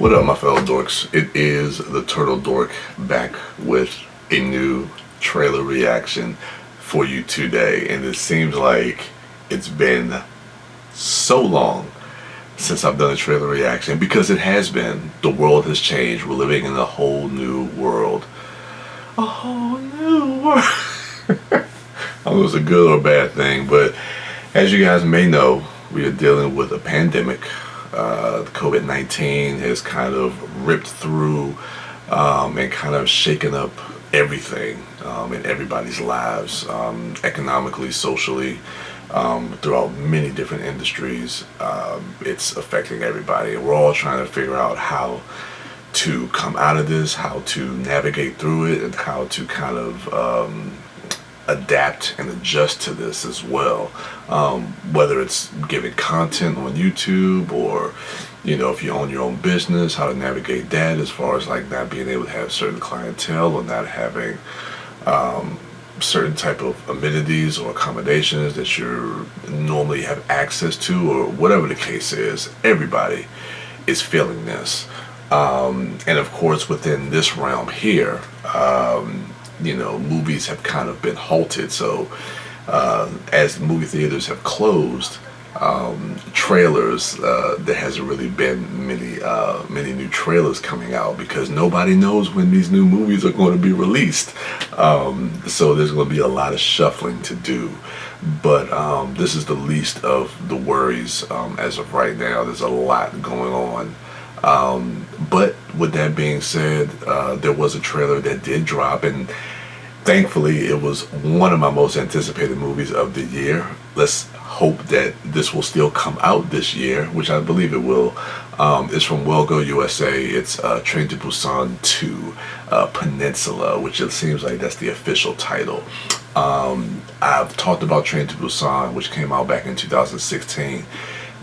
What up, my fellow dorks? It is the Turtle Dork back with a new trailer reaction for you today. And it seems like it's been so long since I've done a trailer reaction, because it has been. The world has changed. We're living in a whole new world. A whole new world. I don't know if it's a good or bad thing, but as you guys may know, we are dealing with a pandemic. COVID-19 has kind of ripped through and kind of shaken up everything in everybody's lives, economically, socially, throughout many different industries. It's affecting everybody. We're all trying to figure out how to come out of this, how to navigate through it, and how to kind of adapt and adjust to this as well, whether it's giving content on YouTube, or if you own your own business, how to navigate that, as far as like not being able to have certain clientele, or not having certain type of amenities or accommodations that you normally have access to, or whatever the case is. Everybody is feeling this, and of course within this realm here, movies have kind of been halted. So as movie theaters have closed, trailers, there hasn't really been many new trailers coming out, because nobody knows when these new movies are going to be released. So there's going to be a lot of shuffling to do. But this is the least of the worries as of right now. There's a lot going on. But with that being said, there was a trailer that did drop, and thankfully it was one of my most anticipated movies of the year. Let's hope that this will still come out this year, which I believe it will. It's from Welgo USA. It's Train to Busan 2 Peninsula, which it seems like that's the official title. I've talked about Train to Busan, which came out back in 2016.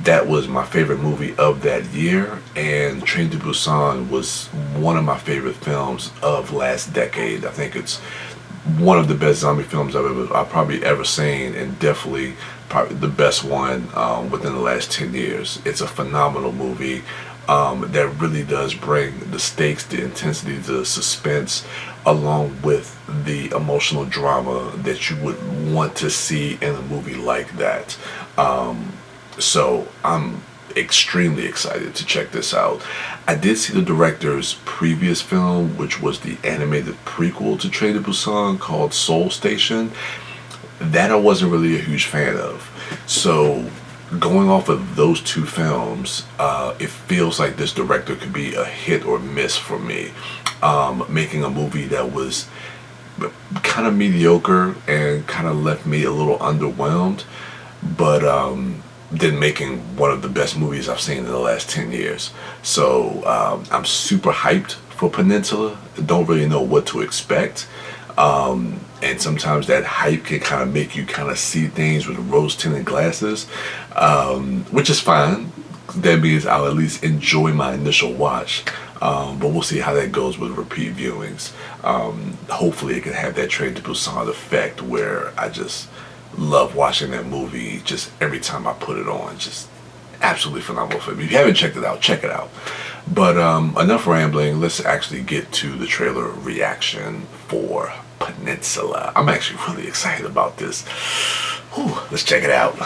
That was my favorite movie of that year, and Train to Busan was one of my favorite films of last decade. I think it's one of the best zombie films I've probably ever seen, and definitely probably the best one within the last 10 years. It's a phenomenal movie that really does bring the stakes, the intensity, the suspense, along with the emotional drama that you would want to see in a movie like that. So I'm extremely excited to check this out. I did see the director's previous film, which was the animated prequel to Train to Busan called Seoul Station. That I wasn't really a huge fan of. So going off of those two films, it feels like this director could be a hit or miss for me. Making a movie that was kind of mediocre and kind of left me a little underwhelmed, but than making one of the best movies I've seen in the last 10 years. So I'm super hyped for Peninsula. Don't really know what to expect. And sometimes that hype can kind of make you kind of see things with rose-tinted glasses, which is fine. That means I'll at least enjoy my initial watch. But we'll see how that goes with repeat viewings. Hopefully it can have that Train to Busan effect, where I just love watching that movie just every time I put it on. Just absolutely phenomenal film. If you haven't checked it out, check it out. But enough rambling. Let's actually get to the trailer reaction for Peninsula. I'm actually really excited about this. Whew, let's check it out.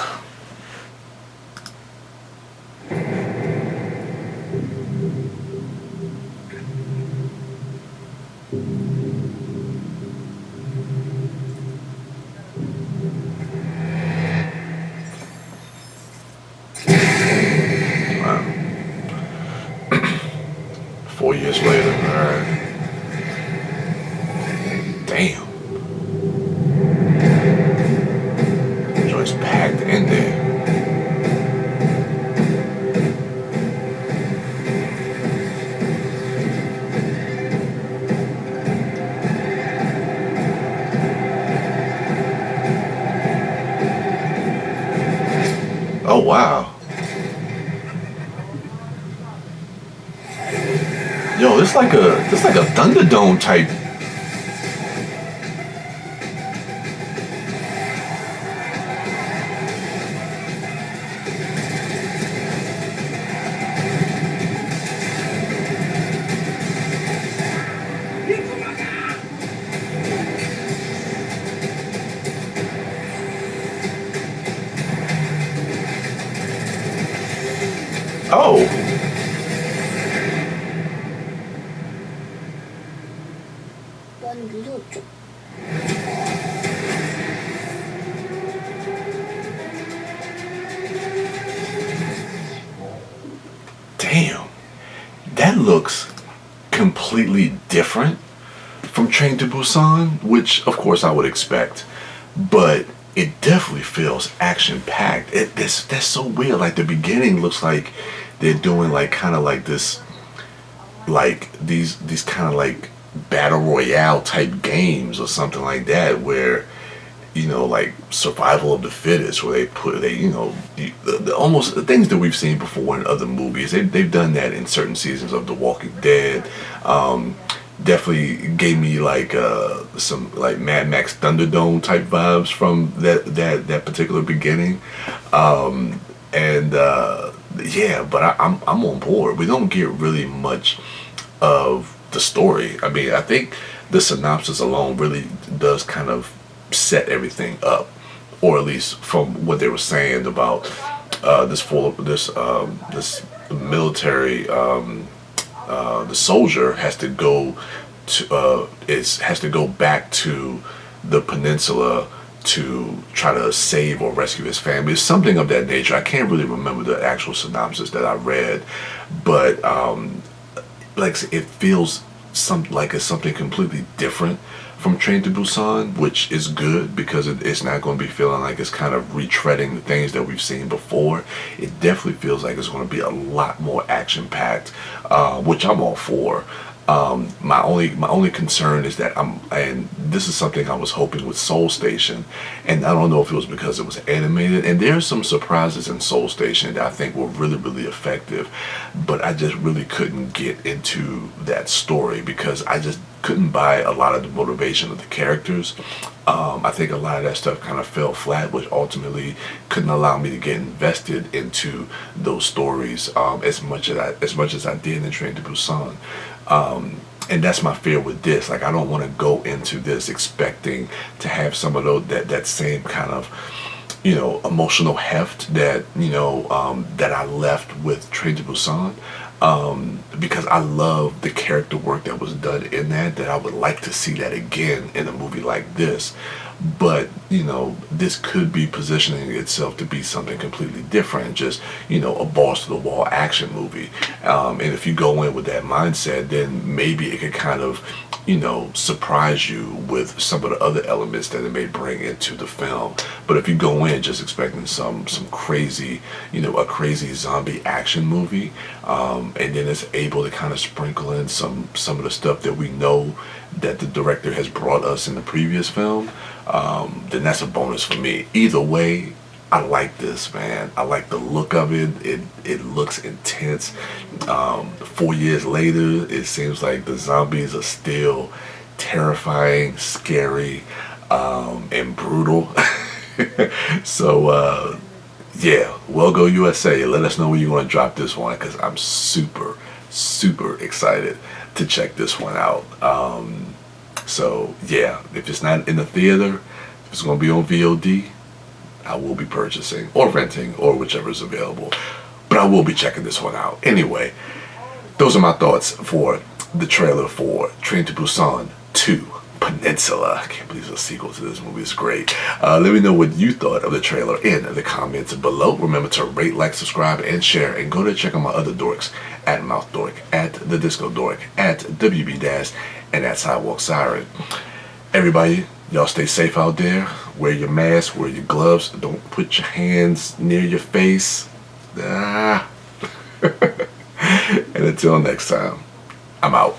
Wow. 4 years later, alright. Damn. Joint's packed in there. Oh wow. Yo, this like a Thunderdome type. Oh, 이번 유료 쪽. damn. That looks completely different from Train to Busan, which of course I would expect, but it definitely feels action packed. That's so weird. Like the beginning looks like they're doing like kind of like this, like these kind of like battle royale type games or something like that, where like survival of the fittest, where they almost the things that we've seen before in other movies. They've done that in certain seasons of The Walking Dead. Definitely gave me like some like Mad Max Thunderdome type vibes from that particular beginning. And yeah, but I'm on board. We don't get really much of the story. I mean, I think the synopsis alone really does kind of set everything up, or at least from what they were saying about this military. The soldier has to go to has to go back to the peninsula to try to save or rescue his family. It's something of that nature. I can't really remember the actual synopsis that I read, but like it feels like it's something completely different from Train to Busan, which is good because it's not going to be feeling like it's kind of retreading the things that we've seen before. It definitely feels like it's going to be a lot more action packed, which I'm all for. My only concern is that and this is something I was hoping with Soul Station, and I don't know if it was because it was animated, and there's some surprises in Soul Station that I think were really effective, but I just really couldn't get into that story because I just couldn't buy a lot of the motivation of the characters. I think a lot of that stuff kind of fell flat, which ultimately couldn't allow me to get invested into those stories as much as I did in Train to Busan. And that's my fear with this. Like, I don't want to go into this expecting to have some of that same kind of emotional heft that I left with Train to Busan, because I love the character work that was done in that I would like to see that again in a movie like this. But this could be positioning itself to be something completely different, just a balls to the wall action movie. And if you go in with that mindset, then maybe it could kind of surprise you with some of the other elements that it may bring into the film. But if you go in just expecting some crazy, a crazy zombie action movie, and then it's able to kind of sprinkle in some of the stuff that we know that the director has brought us in the previous film, then that's a bonus for me. Either way, I like this, man. I like the look of it. It looks intense. 4 years later, it seems like the zombies are still terrifying, scary, and brutal. So yeah, well, go USA. Let us know when you want to drop this one, because I'm super excited to check this one out. So yeah, if it's not in the theater, if it's going to be on VOD, I will be purchasing or renting or whichever is available. But I will be checking this one out. Anyway, those are my thoughts for the trailer for Train to Busan 2 Peninsula. I can't believe it's a sequel to this movie. It's great. Let me know what you thought of the trailer in the comments below. Remember to rate, like, subscribe, and share. And go to check out my other dorks at MouthDork, at TheDiscoDork, at WB Dash, and at Sidewalk Siren. Everybody, y'all stay safe out there. Wear your mask, wear your gloves. Don't put your hands near your face. And until next time, I'm out.